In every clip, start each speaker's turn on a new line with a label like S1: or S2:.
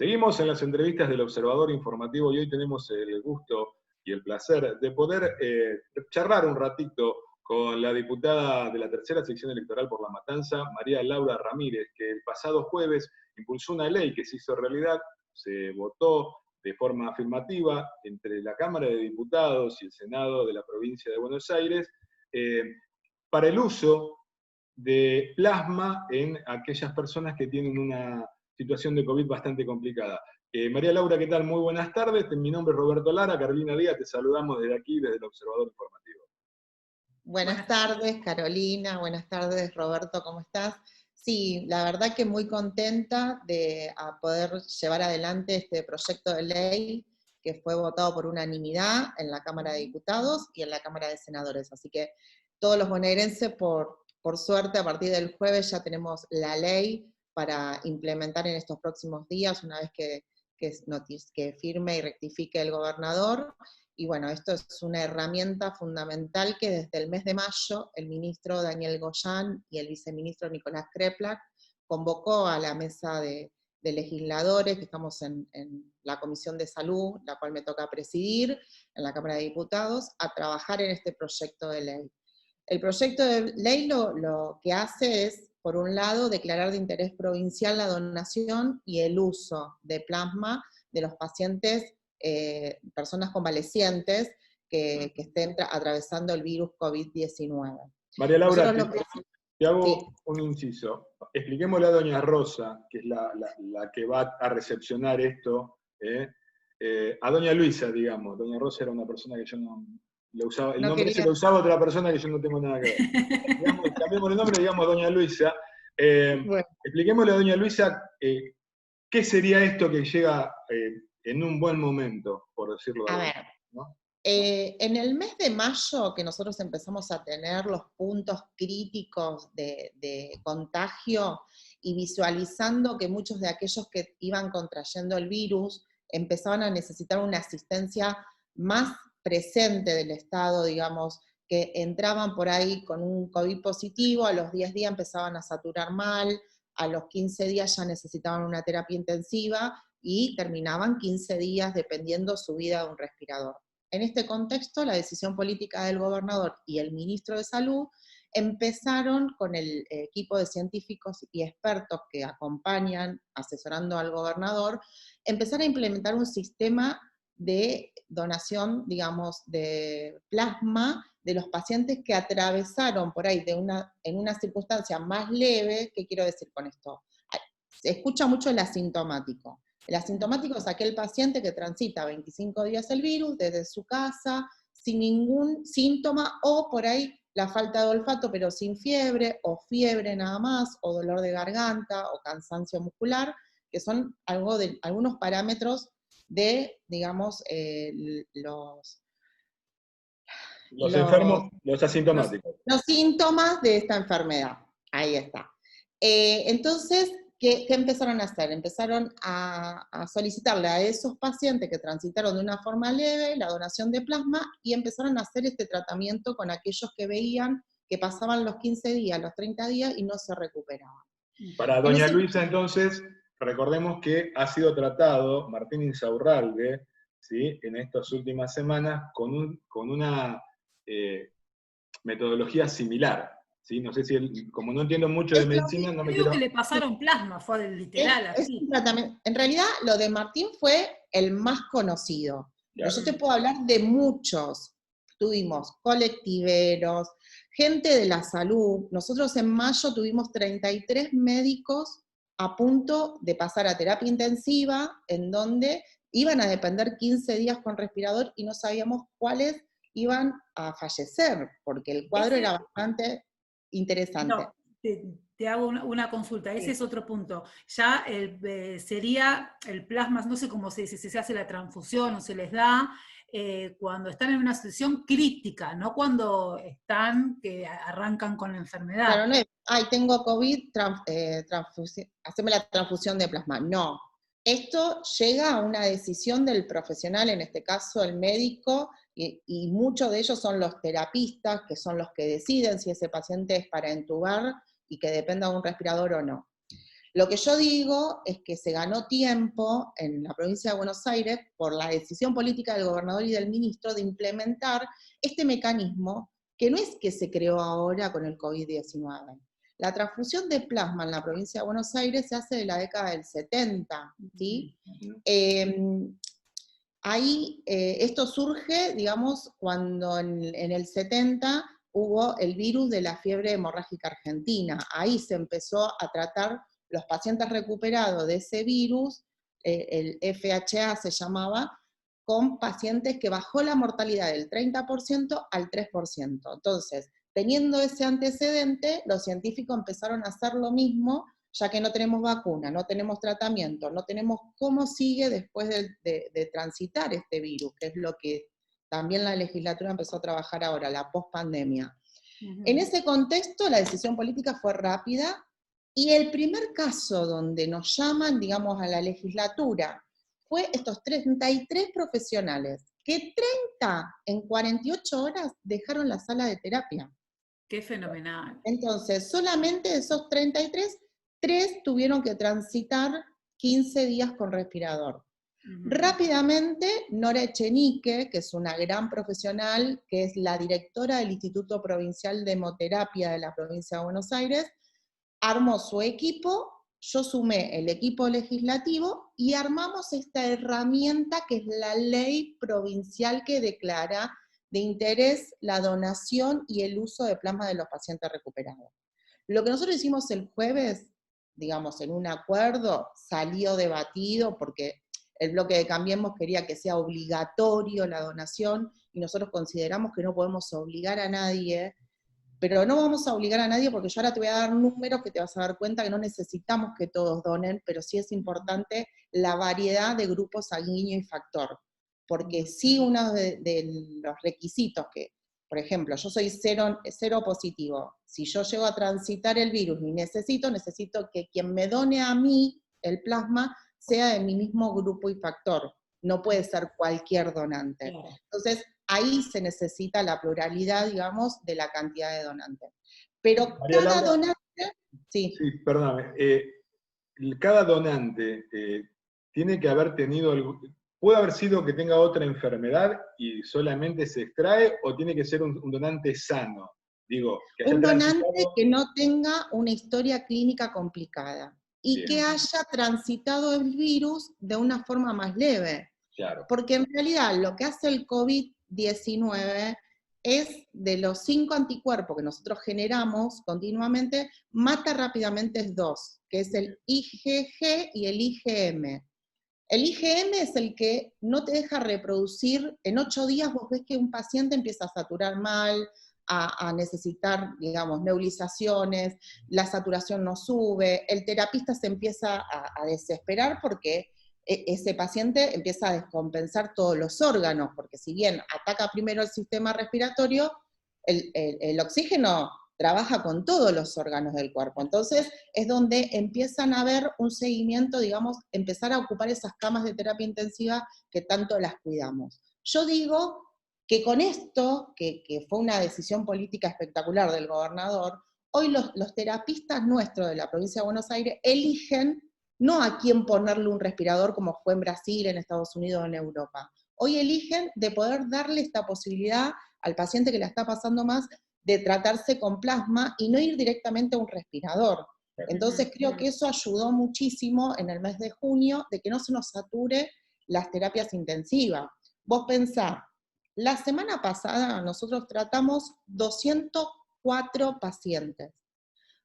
S1: Seguimos en las entrevistas del Observador Informativo y hoy tenemos el gusto y el placer de poder charlar un ratito con la diputada de la tercera sección electoral por La Matanza, María Laura Ramírez, que el pasado jueves impulsó una ley que se hizo realidad, se votó de forma afirmativa entre la Cámara de Diputados y el Senado de la provincia de Buenos Aires, para el uso de plasma en aquellas personas que tienen una situación de COVID bastante complicada. María Laura, ¿qué tal? Muy buenas tardes. Mi nombre es Roberto Lara, Carolina Díaz, te saludamos desde aquí, desde el Observador Informativo.
S2: Buenas tardes, Carolina. Buenas tardes, Roberto, ¿cómo estás? Sí, la verdad que muy contenta de poder llevar adelante este proyecto de ley que fue votado por unanimidad en la Cámara de Diputados y en la Cámara de Senadores. Así que todos los bonaerenses, por suerte, a partir del jueves ya tenemos la ley para implementar en estos próximos días, una vez que firme y rectifique el gobernador. Y bueno, esto es una herramienta fundamental que desde el mes de mayo el ministro Daniel Goyan y el viceministro Nicolás Kreplak convocó a la mesa de legisladores, que estamos en la Comisión de Salud, la cual me toca presidir, en la Cámara de Diputados, a trabajar en este proyecto de ley. El proyecto de ley lo que hace es, por un lado, declarar de interés provincial la donación y el uso de plasma de los pacientes, personas convalecientes que estén atravesando el virus COVID-19.
S1: María Laura, te hago un inciso. Expliquémosle a doña Rosa, que es la que va a recepcionar esto, a doña Luisa, digamos. Doña Rosa era una persona que yo no le usaba, el nombre ese lo usaba otra persona que yo no tengo nada que ver. Digamos, cambiemos el nombre, digamos doña Luisa. Bueno. Expliquémosle a doña Luisa qué sería esto que llega en un buen momento, por decirlo de alguna manera, ¿no?
S2: En el mes de mayo, que nosotros empezamos a tener los puntos críticos de contagio y visualizando que muchos de aquellos que iban contrayendo el virus empezaban a necesitar una asistencia más presente del Estado, digamos, que entraban por ahí con un COVID positivo, a los 10 días empezaban a saturar mal, a los 15 días ya necesitaban una terapia intensiva y terminaban 15 días dependiendo su vida de un respirador. En este contexto, la decisión política del gobernador y el ministro de Salud empezaron con el equipo de científicos y expertos que acompañan, asesorando al gobernador, empezar a implementar un sistema de donación, digamos, de plasma de los pacientes que atravesaron por ahí en una circunstancia más leve. ¿Qué quiero decir con esto? Se escucha mucho el asintomático. El asintomático es aquel paciente que transita 25 días el virus desde su casa, sin ningún síntoma, o por ahí la falta de olfato, pero sin fiebre, o fiebre nada más, o dolor de garganta, o cansancio muscular, que son algunos parámetros de, digamos,
S1: los enfermos, los asintomáticos.
S2: Los síntomas de esta enfermedad. Ahí está. Entonces, ¿qué empezaron a hacer? Empezaron a solicitarle a esos pacientes que transitaron de una forma leve la donación de plasma y empezaron a hacer este tratamiento con aquellos que veían que pasaban los 15 días, los 30 días y no se recuperaban.
S1: Para doña Luisa, entonces, recordemos que ha sido tratado Martín Insaurralde, ¿sí?, en estas últimas semanas con una metodología similar. ¿Sí? No sé si, como no entiendo mucho de medicina, no me quiero...
S3: Creo que le pasaron plasma, fue literal, así.
S2: En realidad, lo de Martín fue el más conocido. Claro. Pero yo te puedo hablar de muchos. Tuvimos colectiveros, gente de la salud. Nosotros en mayo tuvimos 33 médicos a punto de pasar a terapia intensiva, en donde iban a depender 15 días con respirador y no sabíamos cuáles iban a fallecer, porque el cuadro era bastante interesante.
S3: No, te hago una consulta, ese es otro punto. Ya sería el plasma, no sé cómo se dice, si se hace la transfusión o se les da, cuando están en una situación crítica, no cuando están, que arrancan con la enfermedad.
S2: Claro, no es, ay, tengo COVID, haceme la transfusión de plasma. No. Esto llega a una decisión del profesional, en este caso el médico, y muchos de ellos son los terapistas, que son los que deciden si ese paciente es para entubar y que dependa de un respirador o no. Lo que yo digo es que se ganó tiempo en la provincia de Buenos Aires por la decisión política del gobernador y del ministro de implementar este mecanismo que no es que se creó ahora con el COVID-19. La transfusión de plasma en la provincia de Buenos Aires se hace de la década del 70, ¿sí? Esto surge, digamos, cuando en el 70 hubo el virus de la fiebre hemorrágica argentina. Ahí se empezó a tratar los pacientes recuperados de ese virus, el FHA se llamaba, con pacientes que bajó la mortalidad del 30% al 3%. Entonces, teniendo ese antecedente, los científicos empezaron a hacer lo mismo, ya que no tenemos vacuna, no tenemos tratamiento, no tenemos cómo sigue después de transitar este virus, que es lo que también la legislatura empezó a trabajar ahora, la pospandemia. En ese contexto, la decisión política fue rápida, y el primer caso donde nos llaman, digamos, a la legislatura, fue estos 33 profesionales, que 30 en 48 horas dejaron la sala de terapia.
S3: Qué fenomenal.
S2: Entonces, solamente de esos 33, 3 tuvieron que transitar 15 días con respirador. Rápidamente, Nora Echenique, que es una gran profesional, que es la directora del Instituto Provincial de Hemoterapia de la provincia de Buenos Aires, armó su equipo, yo sumé el equipo legislativo y armamos esta herramienta que es la ley provincial que declara de interés la donación y el uso de plasma de los pacientes recuperados. Lo que nosotros hicimos el jueves, digamos, en un acuerdo, salió debatido porque el bloque de Cambiemos quería que sea obligatorio la donación, y nosotros consideramos que no podemos obligar a nadie, pero no vamos a obligar a nadie porque yo ahora te voy a dar números que te vas a dar cuenta que no necesitamos que todos donen, pero sí es importante la variedad de grupos sanguíneo y factor. Porque sí, uno de los requisitos que, por ejemplo, yo soy cero positivo, si yo llego a transitar el virus y necesito que quien me done a mí el plasma sea de mi mismo grupo y factor, no puede ser cualquier donante. Entonces, ahí se necesita la pluralidad, digamos, de la cantidad de donantes. Pero
S1: María
S2: cada
S1: Laura,
S2: donante... Sí,
S1: perdóname. Cada donante tiene que haber tenido puede haber sido que tenga otra enfermedad y solamente se extrae, o tiene que ser un donante sano. Digo, que haya
S2: un donante
S1: transitado...
S2: que no tenga una historia clínica complicada y
S1: Bien.
S2: que haya transitado el virus de una forma más leve.
S1: Claro.
S2: Porque en realidad lo que hace el COVID-19 es, de los 5 anticuerpos que nosotros generamos continuamente, mata rápidamente 2, que es el IgG y el IgM. El IgM es el que no te deja reproducir. En 8 días vos ves que un paciente empieza a saturar mal, a necesitar, digamos, nebulizaciones, la saturación no sube, el terapista se empieza a desesperar porque ese paciente empieza a descompensar todos los órganos, porque si bien ataca primero el sistema respiratorio, el oxígeno trabaja con todos los órganos del cuerpo. Entonces es donde empiezan a haber un seguimiento, digamos, empezar a ocupar esas camas de terapia intensiva que tanto las cuidamos. Yo digo que con esto, que fue una decisión política espectacular del gobernador, hoy los terapistas nuestros de la provincia de Buenos Aires eligen no a quién ponerle un respirador como fue en Brasil, en Estados Unidos o en Europa. Hoy eligen de poder darle esta posibilidad al paciente que la está pasando más de tratarse con plasma y no ir directamente a un respirador. Entonces creo que eso ayudó muchísimo en el mes de junio de que no se nos sature las terapias intensivas. Vos pensá, la semana pasada nosotros tratamos 204 pacientes.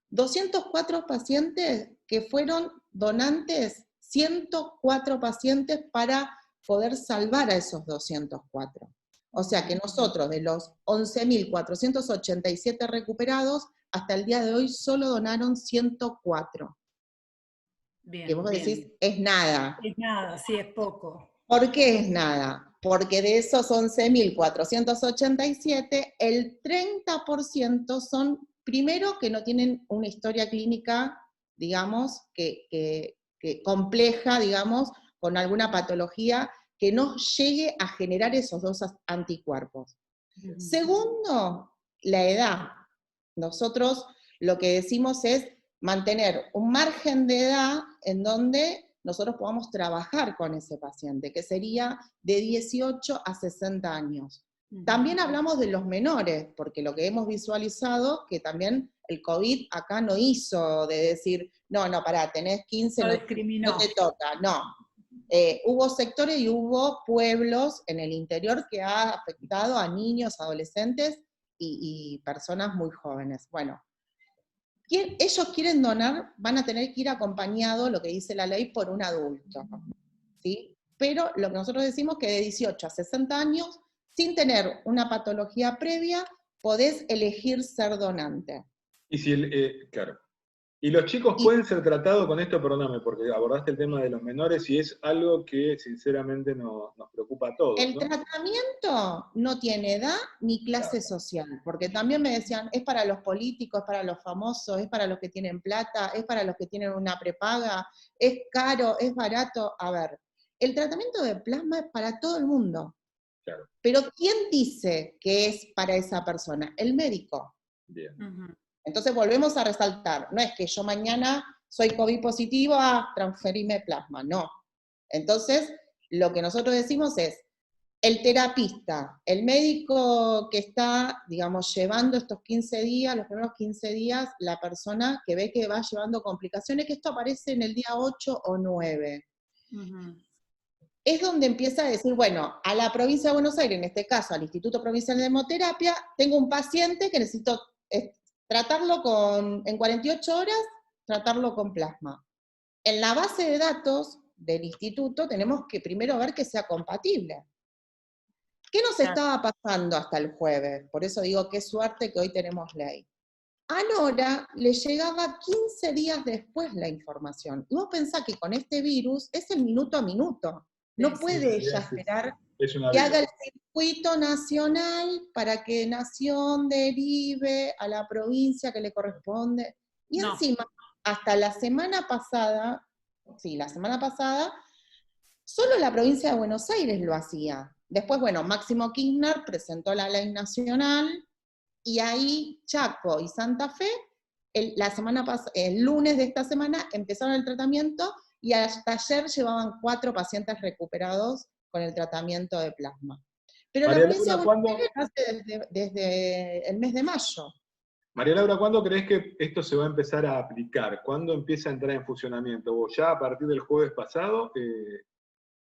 S2: 204 pacientes que fueron donantes, 104 pacientes para poder salvar a esos 204. O sea que nosotros, de los 11.487 recuperados, hasta el día de hoy solo donaron 104.
S3: Bien,
S2: que vos
S3: bien.
S2: decís, es nada.
S3: Es nada, sí, es poco.
S2: ¿Por qué es nada? Porque de esos 11.487, el 30% son, primero, que no tienen una historia clínica, digamos, que compleja, digamos, con alguna patología que no llegue a generar esos 2 anticuerpos. Segundo, la edad. Nosotros lo que decimos es, mantener un margen de edad en donde nosotros podamos trabajar con ese paciente, que sería de 18 a 60 años. También hablamos de los menores, porque lo que hemos visualizado, que también el COVID acá no hizo de decir, no, pará, tenés 15,
S3: No
S2: no
S3: discriminó.
S2: te toca, no. Hubo sectores y hubo pueblos en el interior que ha afectado a niños, adolescentes y personas muy jóvenes. Bueno, ellos quieren donar, van a tener que ir acompañados, lo que dice la ley, por un adulto, ¿sí? Pero lo que nosotros decimos que de 18 a 60 años, sin tener una patología previa, podés elegir ser donante.
S1: Y si claro. ¿Y los chicos pueden ser tratados con esto? Perdóname, porque abordaste el tema de los menores y es algo que sinceramente nos preocupa a todos,
S2: El
S1: ¿no?
S2: tratamiento no tiene edad ni clase social, porque también me decían, es para los políticos, es para los famosos, es para los que tienen plata, es para los que tienen una prepaga, es caro, es barato. A ver, el tratamiento de plasma es para todo el mundo.
S1: Claro.
S2: Pero ¿quién dice que es para esa persona? El médico.
S1: Bien.
S2: Entonces volvemos a resaltar, no es que yo mañana soy COVID positivo, transferirme plasma, no. Entonces, lo que nosotros decimos es, el terapista, el médico que está, digamos, llevando estos 15 días, los primeros 15 días, la persona que ve que va llevando complicaciones, que esto aparece en el día 8 o 9. Es donde empieza a decir, bueno, a la provincia de Buenos Aires, en este caso al Instituto Provincial de Hemoterapia, tengo un paciente que necesito tratarlo en 48 horas, tratarlo con plasma. En la base de datos del instituto tenemos que primero ver que sea compatible. ¿Qué nos estaba pasando hasta el jueves? Por eso digo, qué suerte que hoy tenemos ley. A Nora le llegaba 15 días después la información. Y vos pensás que con este virus es el minuto a minuto. No puede ella esperar que haga el circuito nacional para que Nación derive a la provincia que le corresponde. Y encima, hasta la semana pasada, solo la provincia de Buenos Aires lo hacía. Después, bueno, Máximo Kirchner presentó la ley nacional, y ahí Chaco y Santa Fe, el lunes de esta semana, empezaron el tratamiento, y hasta ayer llevaban 4 pacientes recuperados con el tratamiento de plasma. Pero la provincia de Buenos Aires lo hace desde el mes de mayo.
S1: María Laura, ¿cuándo crees que esto se va a empezar a aplicar? ¿Cuándo empieza a entrar en funcionamiento? ¿O ya a partir del jueves pasado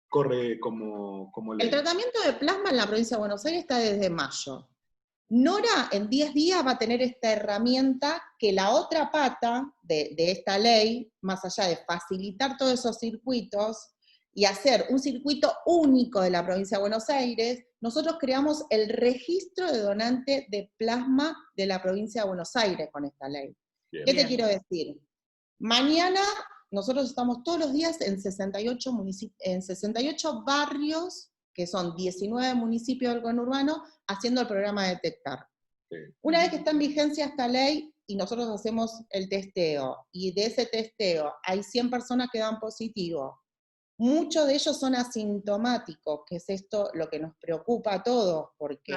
S1: corre como ley?
S2: El tratamiento de plasma en la provincia de Buenos Aires está desde mayo. Nora en 10 días va a tener esta herramienta que la otra pata de esta ley, más allá de facilitar todos esos circuitos y hacer un circuito único de la provincia de Buenos Aires, nosotros creamos el registro de donante de plasma de la provincia de Buenos Aires con esta ley. Bien. ¿Qué te quiero decir? Mañana nosotros estamos todos los días en 68 barrios, que son 19 municipios del conurbano, haciendo el programa de Detectar. Sí. Una vez que está en vigencia esta ley, y nosotros hacemos el testeo, y de ese testeo hay 100 personas que dan positivo, muchos de ellos son asintomáticos, que es esto lo que nos preocupa a todos, porque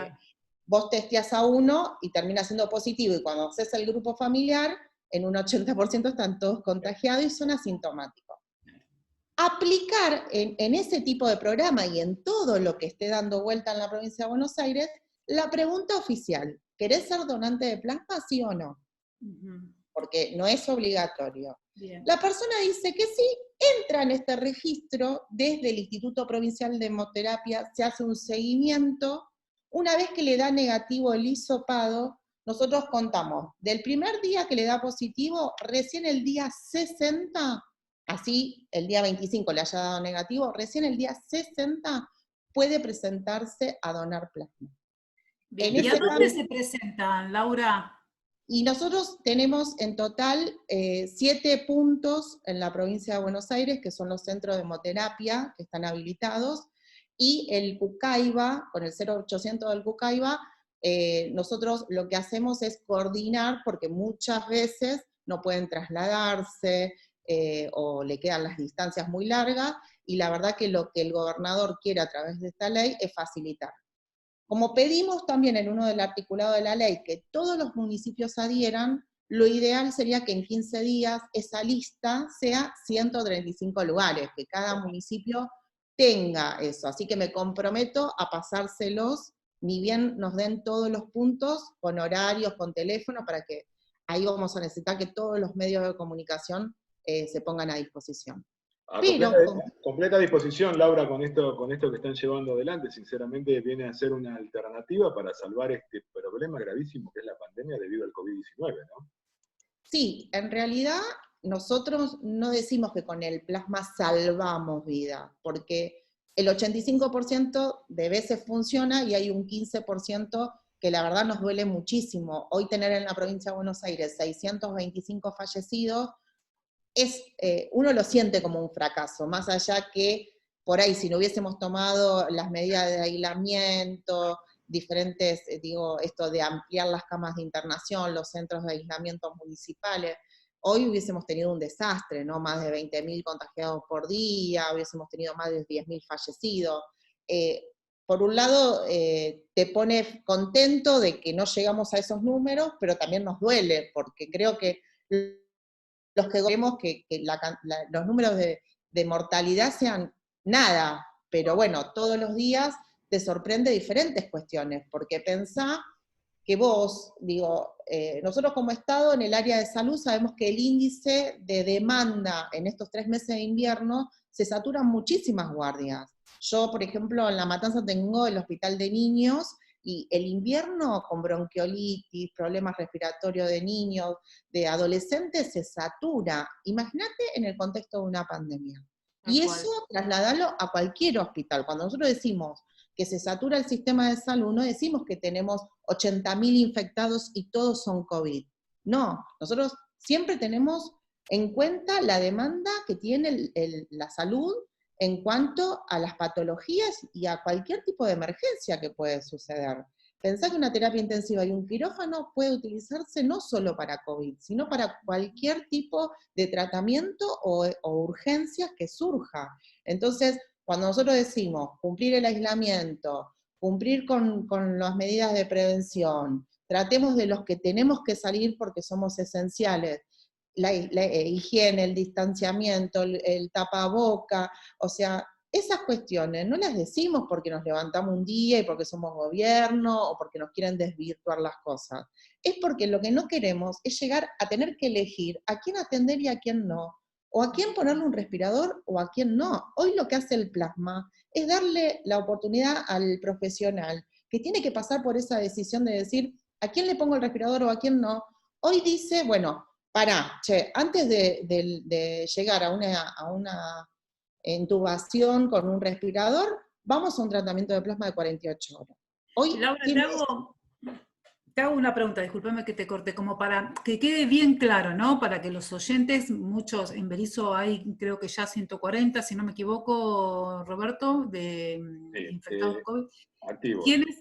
S2: vos testeás a uno y termina siendo positivo, y cuando haces el grupo familiar, en un 80% están todos contagiados y son asintomáticos. Aplicar en ese tipo de programa y en todo lo que esté dando vuelta en la provincia de Buenos Aires, la pregunta oficial, ¿querés ser donante de plasma, sí o no? Porque no es obligatorio. Bien. La persona dice que sí, entra en este registro desde el Instituto Provincial de Hemoterapia, se hace un seguimiento. Una vez que le da negativo el hisopado, nosotros contamos del primer día que le da positivo, recién el día 60, así el día 25 le haya dado negativo, recién el día 60 puede presentarse a donar plasma.
S3: Bien. ¿Y a dónde se presentan, Laura?
S2: Y nosotros tenemos en total 7 puntos en la provincia de Buenos Aires, que son los centros de hemoterapia que están habilitados, y el Cucaiba, con el 0800 del Cucaiba, nosotros lo que hacemos es coordinar, porque muchas veces no pueden trasladarse, o le quedan las distancias muy largas, y la verdad que lo que el gobernador quiere a través de esta ley es facilitar. Como pedimos también en uno del articulado de la ley que todos los municipios adhieran, lo ideal sería que en 15 días esa lista sea 135 lugares, que cada municipio tenga eso. Así que me comprometo a pasárselos, ni bien nos den todos los puntos, con horarios, con teléfono, para que ahí vamos a necesitar que todos los medios de comunicación se pongan a disposición.
S1: A
S2: Pero,
S1: completa disposición, Laura, con esto que están llevando adelante. Sinceramente viene a ser una alternativa para salvar este problema gravísimo que es la pandemia debido al COVID-19, ¿no?
S2: sí, en realidad nosotros no decimos que con el plasma salvamos vida, porque el 85% de veces funciona y hay un 15% que la verdad nos duele muchísimo. Hoy tener en la provincia de Buenos Aires 625 fallecidos, uno lo siente como un fracaso, más allá que por ahí si no hubiésemos tomado las medidas de aislamiento, diferentes, digo, esto de ampliar las camas de internación, los centros de aislamiento municipales, hoy hubiésemos tenido un desastre, ¿no? Más de 20.000 contagiados por día, hubiésemos tenido más de 10.000 fallecidos. Por un lado, te pone contento de que no llegamos a esos números, pero también nos duele, porque creo que los que queremos que los números de mortalidad sean nada, pero bueno, todos los días te sorprende diferentes cuestiones, porque pensá que vos, digo, nosotros como Estado en el área de salud sabemos que el índice de demanda en estos 3 meses de invierno se saturan muchísimas guardias. Yo, por ejemplo, en La Matanza tengo el hospital de niños, y el invierno con bronquiolitis, problemas respiratorios de niños, de adolescentes, se satura. Imagínate en el contexto de una pandemia. Y eso trasladalo a cualquier hospital. Cuando nosotros decimos que se satura el sistema de salud, no decimos que tenemos 80.000 infectados y todos son COVID. No, nosotros siempre tenemos en cuenta la demanda que tiene la salud en cuanto a las patologías y a cualquier tipo de emergencia que puede suceder. Pensá que una terapia intensiva y un quirófano puede utilizarse no solo para COVID, sino para cualquier tipo de tratamiento o urgencias que surja. Entonces, cuando nosotros decimos cumplir el aislamiento, cumplir con las medidas de prevención, tratemos de los que tenemos que salir porque somos esenciales, la higiene, el distanciamiento, el tapaboca, o sea, esas cuestiones no las decimos porque nos levantamos un día y porque somos gobierno o porque nos quieren desvirtuar las cosas. Es porque lo que no queremos es llegar a tener que elegir a quién atender y a quién no, o a quién ponerle un respirador o a quién no. Hoy lo que hace el plasma es darle la oportunidad al profesional que tiene que pasar por esa decisión de decir a quién le pongo el respirador o a quién no. Hoy dice, bueno, pará, che, antes de llegar a una intubación con un respirador, vamos a un tratamiento de plasma de 48 horas. Hoy
S3: Laura, te hago una pregunta, discúlpame que te corte, como para que quede bien claro, ¿no? Para que los oyentes, muchos, en Berizo hay creo que ya 140, si no me equivoco, Roberto, de infectados de COVID.
S1: Activos.
S3: ¿Tienes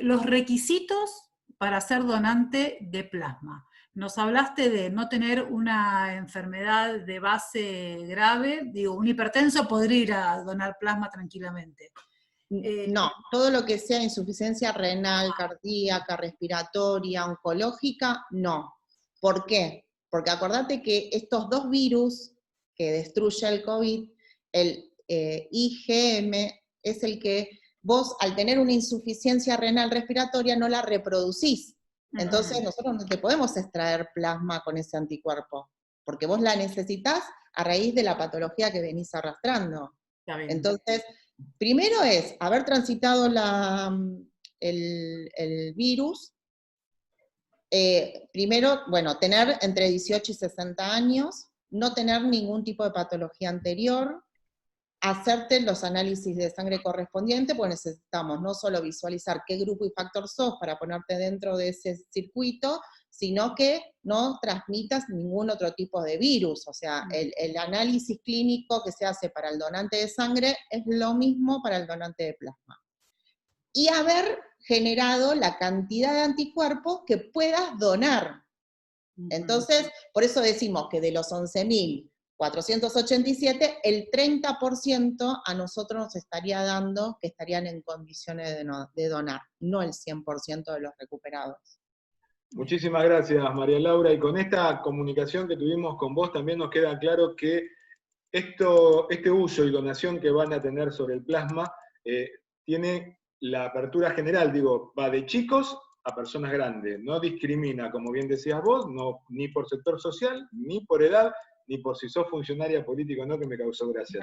S3: los requisitos para ser donante de plasma? Nos hablaste de no tener una enfermedad de base grave, digo, un hipertenso podría ir a donar plasma tranquilamente.
S2: No, todo lo que sea insuficiencia renal, cardíaca, respiratoria, oncológica, no. ¿Por qué? Porque acordate que estos 2 virus que destruye el COVID, el IgM, es el que vos al tener una insuficiencia renal respiratoria no la reproducís. Entonces nosotros no te podemos extraer plasma con ese anticuerpo, porque vos la necesitas a raíz de la patología que venís arrastrando. Entonces, primero es haber transitado el virus, primero, bueno, tener entre 18 y 60 años, no tener ningún tipo de patología anterior, hacerte los análisis de sangre correspondientes, pues necesitamos no solo visualizar qué grupo y factor sos para ponerte dentro de ese circuito, sino que no transmitas ningún otro tipo de virus. O sea, el análisis clínico que se hace para el donante de sangre es lo mismo para el donante de plasma. Y haber generado la cantidad de anticuerpos que puedas donar. Entonces, por eso decimos que de los 11.487, el 30% a nosotros nos estaría dando que estarían en condiciones de donar, no el 100% de los recuperados.
S1: Muchísimas gracias, María Laura, y con esta comunicación que tuvimos con vos también nos queda claro que este uso y donación que van a tener sobre el plasma tiene la apertura general, digo, va de chicos a personas grandes, no discrimina, como bien decías vos, no, ni por sector social, ni por edad, ni por si sos funcionaria política o no, que me causó gracia.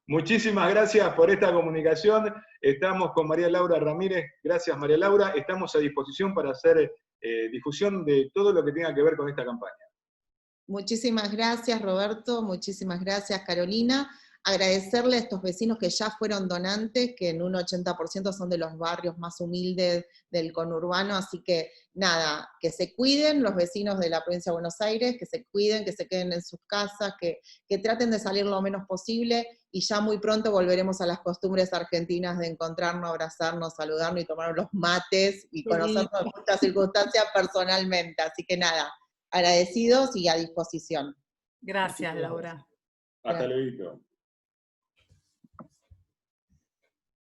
S1: Muchísimas gracias por esta comunicación. Estamos con María Laura Ramírez. Gracias, María Laura. Estamos a disposición para hacer difusión de todo lo que tenga que ver con esta campaña.
S2: Muchísimas gracias, Roberto. Muchísimas gracias, Carolina. Agradecerle a estos vecinos que ya fueron donantes, que en un 80% son de los barrios más humildes del conurbano, así que nada, que se cuiden los vecinos de la provincia de Buenos Aires, que se cuiden, que se queden en sus casas, que traten de salir lo menos posible, y ya muy pronto volveremos a las costumbres argentinas de encontrarnos, abrazarnos, saludarnos y tomar los mates y conocernos en muchas circunstancias personalmente, así que nada, agradecidos y a disposición.
S3: Gracias, Laura.
S1: Hasta luego.